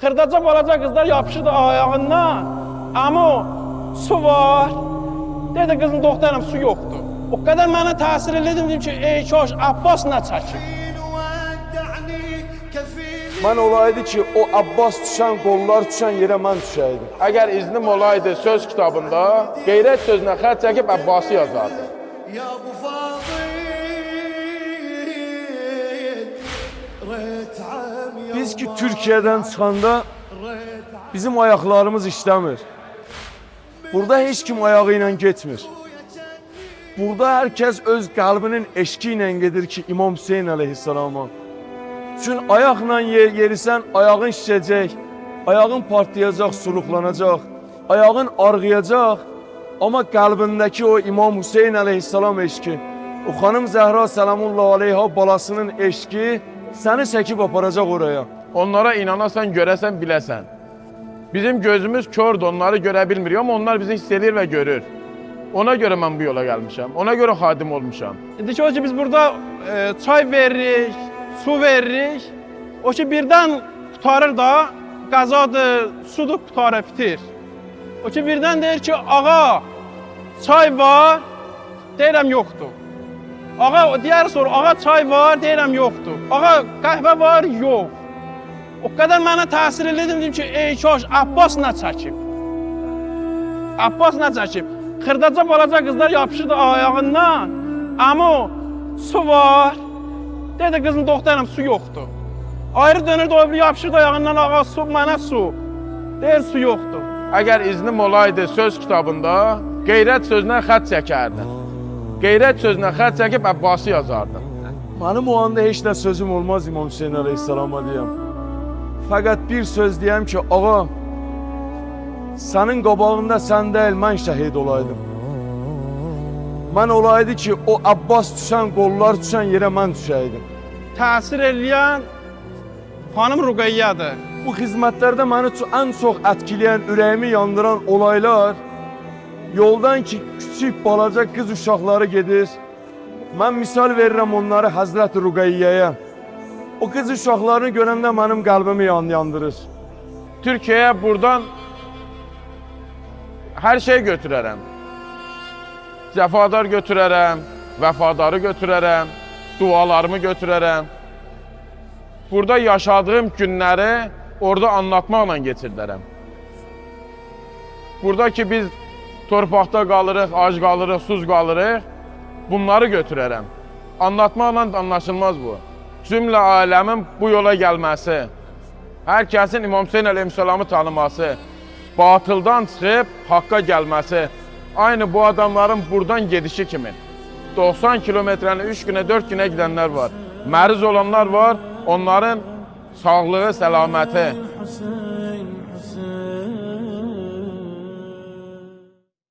Xırdaca balaca qızlar yapışırdı ayağından. Ama o su var. Dedi kızın doktorum su yoktu. O kadar bana təsir elədim dedim ki, ey koş Abbas nə çəkib. Mən olaydı ki, o Abbas düşən, qollar düşən yerə mən düşəydim. Əgər iznim olaydı söz kitabında, qeyrət sözünə xət çəkib Abbası yazardı. Biz ki, Türkiyədən çıxanda bizim ayaqlarımız işləmir. Burada heç kim ayağı ilə getmir. Burada hər kəs öz qəlbinin eşqi ilə gedir ki, İmam Hüseyin əleyhissalama. Çünki ayaqla yerisən, ayağın şişəcək, ayağın partlayacaq, suluqlanacaq, ayağın arğıyacaq. Amma qəlbindəki o İmam Hüseyin əleyhissalam eşqi, o xanım Zəhra səlamullah aleyha balasının eşqi səni çəkib aparacaq oraya. Onlara inanasan, görəsən, biləsən. Bizim gözümüz kördür, onları görə bilmir, amma onlar bizi hiss edir və görür. Ona görə mən bu yola gəlmişəm, ona görə xadim olmuşam. İndi ki, biz burada çay veririk, su veririk. O ki, birdən qutarır da, qazadır, sudur, qutarır, bitir. O ki, birdən deyir ki, ağa, çay var, deyirəm, yoxdur. Ağa, deyər sonra, ağa, çay var, deyirəm, yoxdur. Ağa, qəhvə var, yox. O qədər mənə təsir elədim, dedim ki, ey koş, Abbas nə çəkib? Abbas nə çəkib? Xırdaca balaca qızlar yapışırdı ayağından. Ama o su var. Dedi kızın doktorum su yoktu. Ayrı dönürdü o yapışırdı ayağından, ağa su, mənə su. Deyir su yoktu. Əgər iznim olaydı söz kitabında, qeyrət sözünə xət çəkərdi. Qeyrət sözünə xət çəkib Abbası yazardı. Mənim o anda heç nə sözüm olmaz İmam Hüseyin əleyhissalama deyəm. Fəqət bir söz deyəm ki, ağa, sənin qabağında sən deyil, mən şəhid olaydım. Mən olaydı ki, o Abbas düşən, qollar düşən yerə mən düşəydim. Təsir eləyən xanım Ruqayyədir. Bu xidmətlərdə məni ən çox ətkiləyən, ürəyimi yandıran olaylar, yoldan ki, küçük, balaca qız uşaqları gedir. Mən misal verirəm onları Həzrət Ruqayyəyə. O qız uşaqlarını görəndə mənim qəlbimi yandırır. Türkiyəyə buradan hər şey götürərəm. Cəfadar götürərəm, vəfadarı götürərəm, dualarımı götürərəm. Burada yaşadığım günləri orada anlatmaqla geçirdərəm. Burada ki biz torpaqda qalırıq, ac qalırıq, suz qalırıq, bunları götürərəm. Anlatmaqla anlaşılmaz bu. Cümlə aləmin bu yola gəlməsi, hər kəsin İmam Hüseyin əleyhissalamı tanıması, batıldan çıxıb haqqa gəlməsi, aynı bu adamların buradan gedişi kimi. 90 kilometrəni 3 günə, 4 günə gedənlər var. Məriz olanlar var, onların sağlığı, səlaməti.